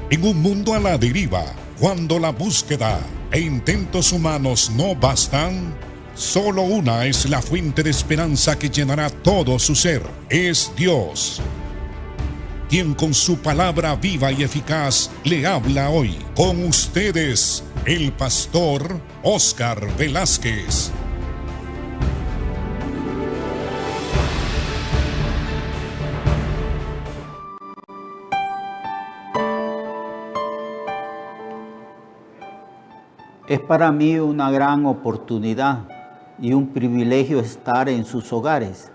En un mundo a la deriva, cuando la búsqueda e intentos humanos no bastan, solo una es la fuente de esperanza que llenará todo su ser. Es Dios, quien con su palabra viva y eficaz le habla hoy. Con ustedes, el pastor Óscar Velázquez. Es para mí una gran oportunidad y un privilegio estar en sus hogares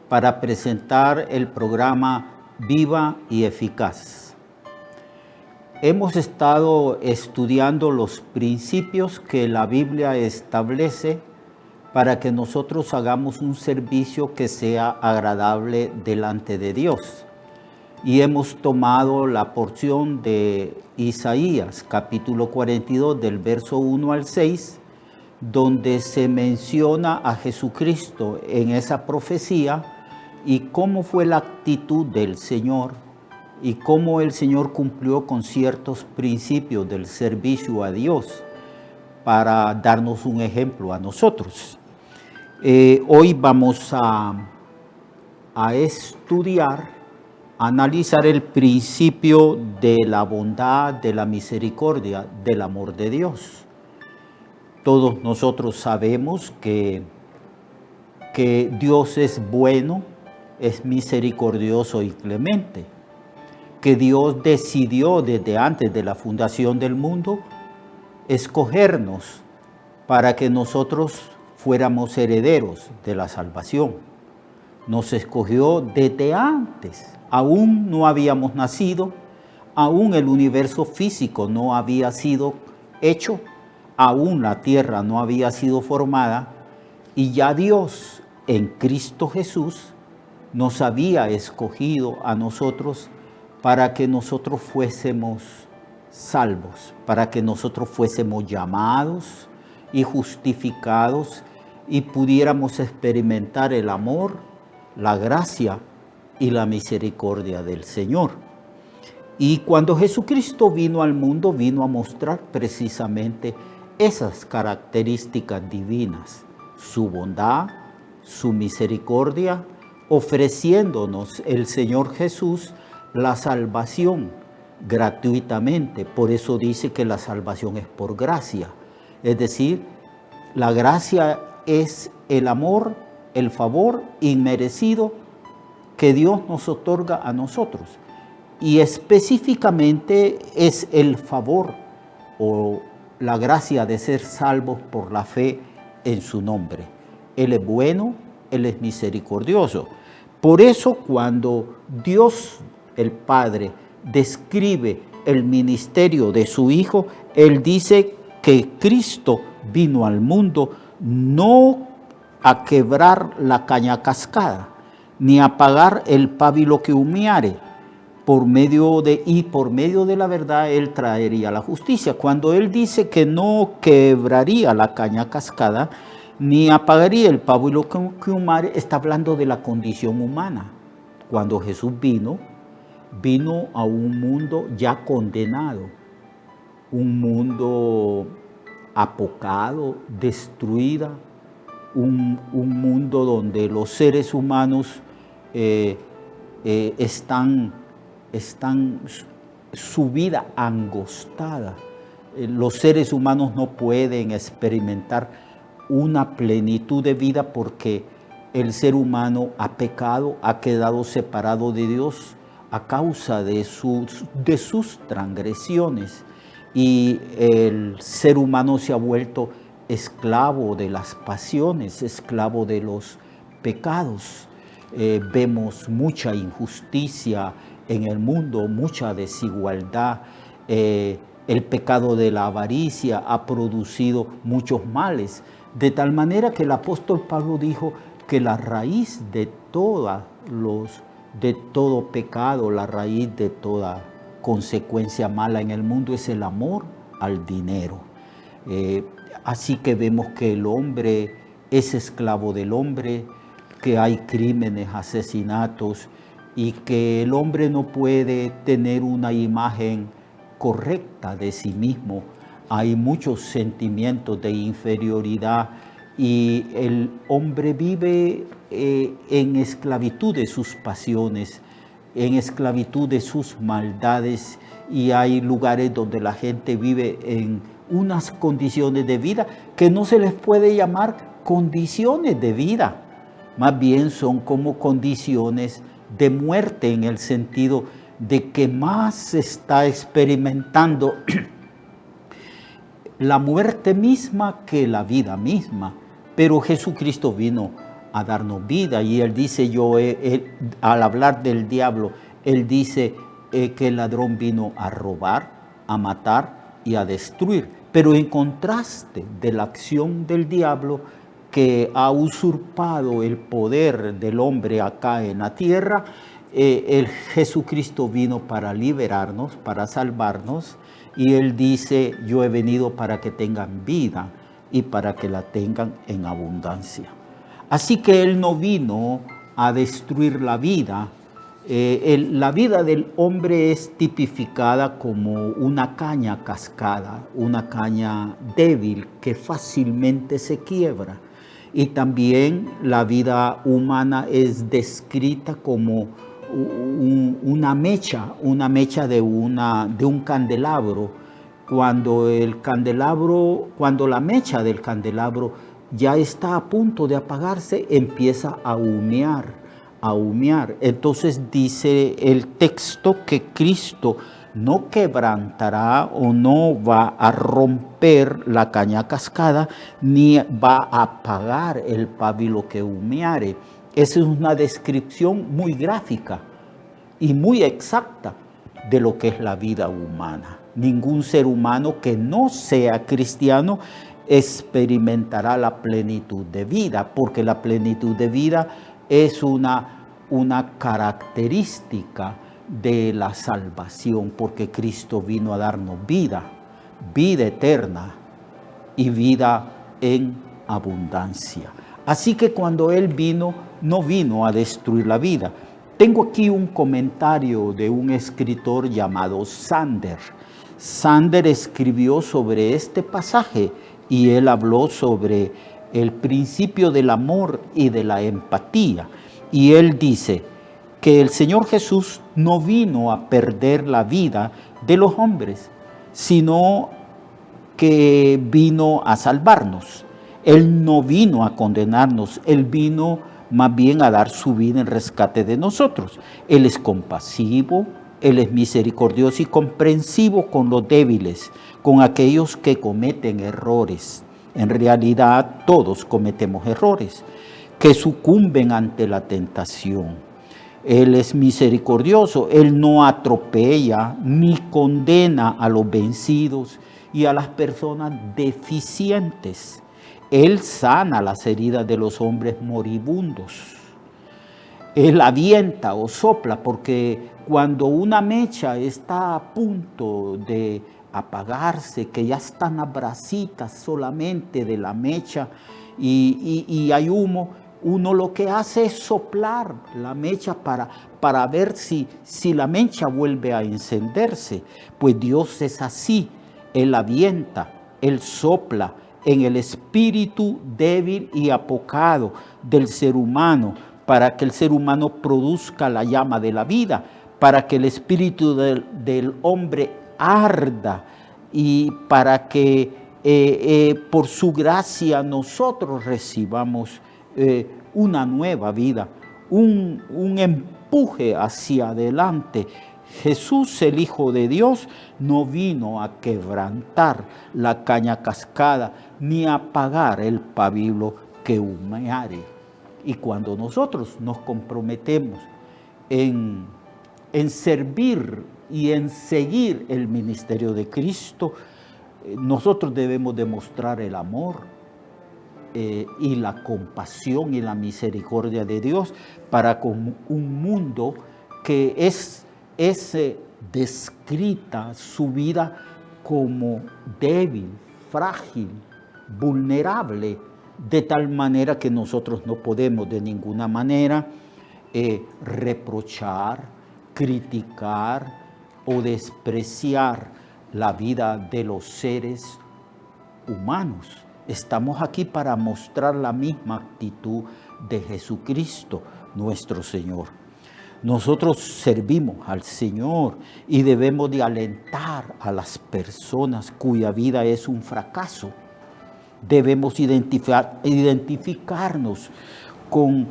para presentar el programa Viva y Eficaz. Hemos estado estudiando los principios que la Biblia establece para que nosotros hagamos un servicio que sea agradable delante de Dios. Y hemos tomado la porción de Isaías, capítulo 42, del verso 1 al 6, donde se menciona a Jesucristo en esa profecía y cómo fue la actitud del Señor y cómo el Señor cumplió con ciertos principios del servicio a Dios para darnos un ejemplo a nosotros. Hoy vamos a estudiar, analizar el principio de la bondad, de la misericordia, del amor de Dios. Todos nosotros sabemos que Dios es bueno, es misericordioso y clemente, que Dios decidió desde antes de la fundación del mundo escogernos para que nosotros fuéramos herederos de la salvación. Nos escogió desde antes. Aún no habíamos nacido, aún el universo físico no había sido hecho, aún la tierra no había sido formada, y ya Dios en Cristo Jesús nos había escogido a nosotros para que nosotros fuésemos salvos, para que nosotros fuésemos llamados y justificados y pudiéramos experimentar el amor, la gracia y la misericordia del Señor. Y cuando Jesucristo vino al mundo, vino a mostrar precisamente esas características divinas, su bondad, su misericordia, ofreciéndonos el Señor Jesús la salvación gratuitamente. Por eso dice que la salvación es por gracia. Es decir, la gracia es el amor, el favor inmerecido que Dios nos otorga a nosotros. Y específicamente es el favor o la gracia de ser salvos por la fe en su nombre. Él es bueno, Él es misericordioso. Por eso cuando Dios, el Padre, describe el ministerio de su Hijo, Él dice que Cristo vino al mundo no a quebrar la caña cascada, ni a apagar el pábilo que humeare, por medio de la verdad Él traería la justicia. Cuando Él dice que no quebraría la caña cascada, ni apagaría el pábilo que humeare, está hablando de la condición humana. Cuando Jesús vino a un mundo ya condenado, un mundo apocado, destruida, un mundo donde los seres humanos están su vida angostada. Los seres humanos no pueden experimentar una plenitud de vida porque el ser humano ha pecado, ha quedado separado de Dios a causa de sus transgresiones, y el ser humano se ha vuelto esclavo de las pasiones, esclavo de los pecados. Vemos mucha injusticia en el mundo, mucha desigualdad. El pecado de la avaricia ha producido muchos males, de tal manera que el apóstol Pablo dijo que la raíz de todo pecado, la raíz de toda consecuencia mala en el mundo es el amor al dinero. Así que vemos que el hombre es esclavo del hombre, que hay crímenes, asesinatos, y que el hombre no puede tener una imagen correcta de sí mismo. Hay muchos sentimientos de inferioridad y el hombre vive en esclavitud de sus pasiones, en esclavitud de sus maldades, y hay lugares donde la gente vive en unas condiciones de vida que no se les puede llamar condiciones de vida, más bien son como condiciones de muerte, en el sentido de que más se está experimentando la muerte misma que la vida misma. Pero Jesucristo vino a darnos vida, y Él dice, al hablar del diablo, Él dice que el ladrón vino a robar, a matar y a destruir. Pero en contraste de la acción del diablo, que ha usurpado el poder del hombre acá en la tierra, el Jesucristo vino para liberarnos, para salvarnos, y Él dice, yo he venido para que tengan vida y para que la tengan en abundancia. Así que Él no vino a destruir la vida. La vida del hombre es tipificada como una caña cascada, una caña débil que fácilmente se quiebra. Y también la vida humana es descrita como una mecha de un candelabro. Cuando la mecha del candelabro ya está a punto de apagarse, empieza a humear. Entonces dice el texto que Cristo no quebrantará o no va a romper la caña cascada, ni va a apagar el pábilo que humeare. Esa es una descripción muy gráfica y muy exacta de lo que es la vida humana. Ningún ser humano que no sea cristiano experimentará la plenitud de vida, porque la plenitud de vida es una característica de la salvación, porque Cristo vino a darnos vida eterna y vida en abundancia. Así que cuando Él vino, no vino a destruir la vida. Tengo aquí un comentario de un escritor llamado Sander. Sander escribió sobre este pasaje y él habló sobre el principio del amor y de la empatía. Y él dice que el Señor Jesús no vino a perder la vida de los hombres, sino que vino a salvarnos. Él no vino a condenarnos, Él vino más bien a dar su vida en rescate de nosotros. Él es compasivo, Él es misericordioso y comprensivo con los débiles, con aquellos que cometen errores. En realidad todos cometemos errores, que sucumben ante la tentación. Él es misericordioso, Él no atropella ni condena a los vencidos y a las personas deficientes. Él sana las heridas de los hombres moribundos. Él avienta o sopla, porque cuando una mecha está a punto de apagarse, que ya están las brasitas solamente de la mecha y hay humo, uno lo que hace es soplar la mecha para ver si la mecha vuelve a encenderse. Pues Dios es así, Él avienta, Él sopla en el espíritu débil y apocado del ser humano, para que el ser humano produzca la llama de la vida, para que el espíritu del hombre arda y para que por su gracia nosotros recibamos una nueva vida, un empuje hacia adelante. Jesús, el Hijo de Dios, no vino a quebrantar la caña cascada ni a apagar el pábilo que humeare. Y cuando nosotros nos comprometemos en servir y en seguir el ministerio de Cristo, nosotros debemos demostrar el amor y la compasión y la misericordia de Dios para con un mundo que es descrita su vida como débil, frágil, vulnerable, de tal manera que nosotros no podemos de ninguna manera reprochar, criticar o despreciar la vida de los seres humanos. Estamos aquí para mostrar la misma actitud de Jesucristo, nuestro Señor. Nosotros servimos al Señor y debemos de alentar a las personas cuya vida es un fracaso. Debemos identificarnos con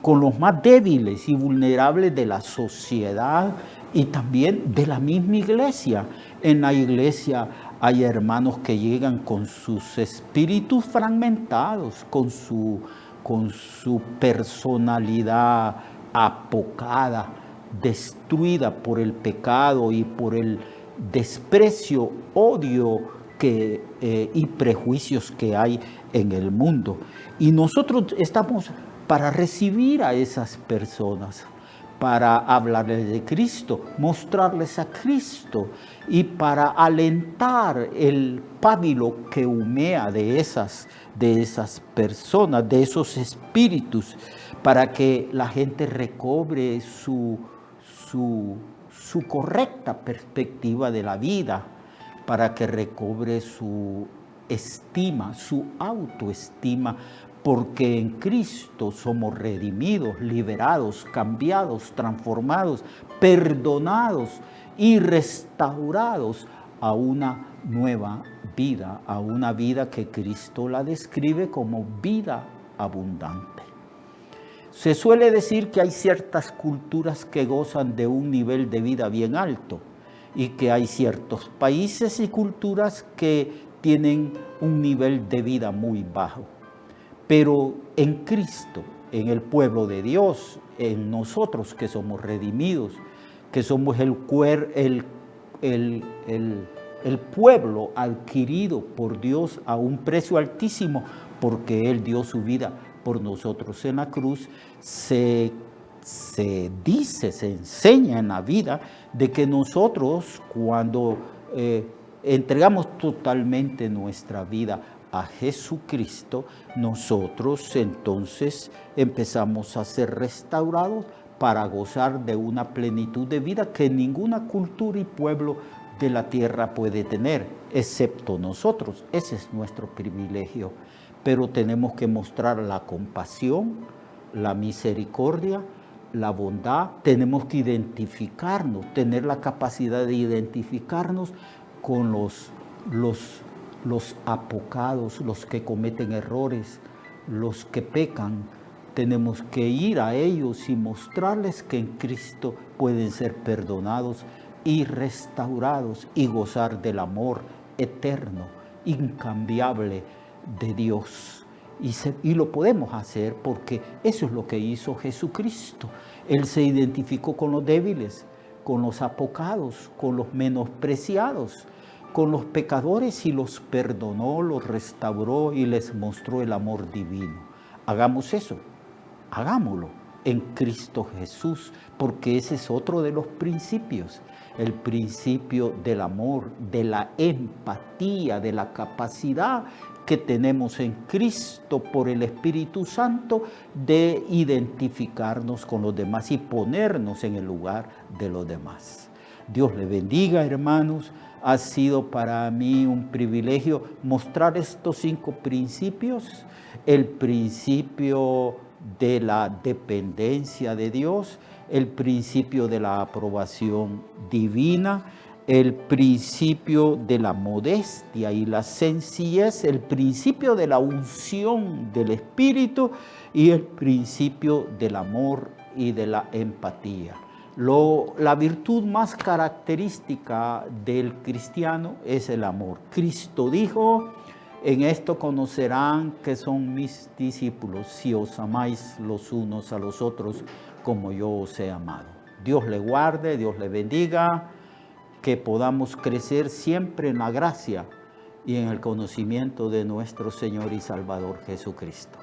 los más débiles y vulnerables de la sociedad y también de la misma iglesia. En la iglesia hay hermanos que llegan con sus espíritus fragmentados, con su personalidad apocada, destruida por el pecado y por el desprecio, odio y prejuicios que hay en el mundo. Y nosotros estamos para recibir a esas personas, para hablarles de Cristo, mostrarles a Cristo y para alentar el pábilo que humea de esas personas, de esos espíritus, para que la gente recobre su correcta perspectiva de la vida, para que recobre su estima, su autoestima, porque en Cristo somos redimidos, liberados, cambiados, transformados, perdonados y restaurados a una nueva vida, a una vida que Cristo la describe como vida abundante. Se suele decir que hay ciertas culturas que gozan de un nivel de vida bien alto y que hay ciertos países y culturas que tienen un nivel de vida muy bajo. Pero en Cristo, en el pueblo de Dios, en nosotros que somos redimidos, que somos el pueblo adquirido por Dios a un precio altísimo, porque Él dio su vida por nosotros en la cruz, se enseña en la vida de que nosotros cuando entregamos totalmente nuestra vida a Jesucristo, nosotros entonces empezamos a ser restaurados para gozar de una plenitud de vida que ninguna cultura y pueblo de la tierra puede tener, excepto nosotros. Ese es nuestro privilegio. Pero tenemos que mostrar la compasión, la misericordia, la bondad. Tenemos que identificarnos, tener la capacidad de identificarnos con los apocados, los que cometen errores, los que pecan. Tenemos que ir a ellos y mostrarles que en Cristo pueden ser perdonados y restaurados y gozar del amor eterno, incambiable de Dios. Y lo podemos hacer porque eso es lo que hizo Jesucristo. Él se identificó con los débiles, con los apocados, con los menospreciados, con los pecadores y los perdonó, los restauró y les mostró el amor divino. Hagamos eso, hagámoslo en Cristo Jesús, porque ese es otro de los principios, el principio del amor, de la empatía, de la capacidad que tenemos en Cristo por el Espíritu Santo de identificarnos con los demás y ponernos en el lugar de los demás. Dios le bendiga, hermanos. Ha sido para mí un privilegio mostrar estos 5 principios. El principio de la dependencia de Dios, el principio de la aprobación divina, el principio de la modestia y la sencillez, el principio de la unción del Espíritu y el principio del amor y de la empatía. La virtud más característica del cristiano es el amor. Cristo dijo: en esto conocerán que son mis discípulos, si os amáis los unos a los otros como yo os he amado. Dios le guarde, Dios le bendiga, que podamos crecer siempre en la gracia y en el conocimiento de nuestro Señor y Salvador Jesucristo.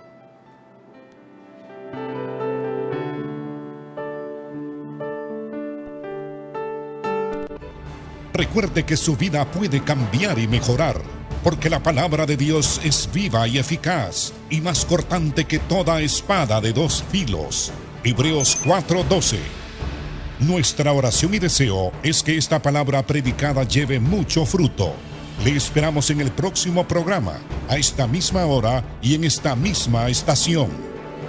Recuerde que su vida puede cambiar y mejorar, porque la palabra de Dios es viva y eficaz, y más cortante que toda espada de 2 filos. Hebreos 4:12. Nuestra oración y deseo es que esta palabra predicada lleve mucho fruto. Le esperamos en el próximo programa, a esta misma hora y en esta misma estación.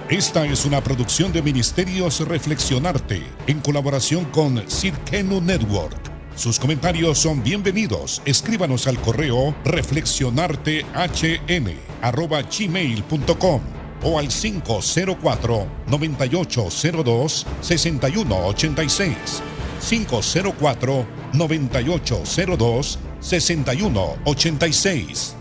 Esta es una producción de Ministerios Reflexionarte, en colaboración con Sirkenu Network. Sus comentarios son bienvenidos. Escríbanos al correo reflexionartehn@gmail.com o al 504-9802-6186. 504-9802-6186.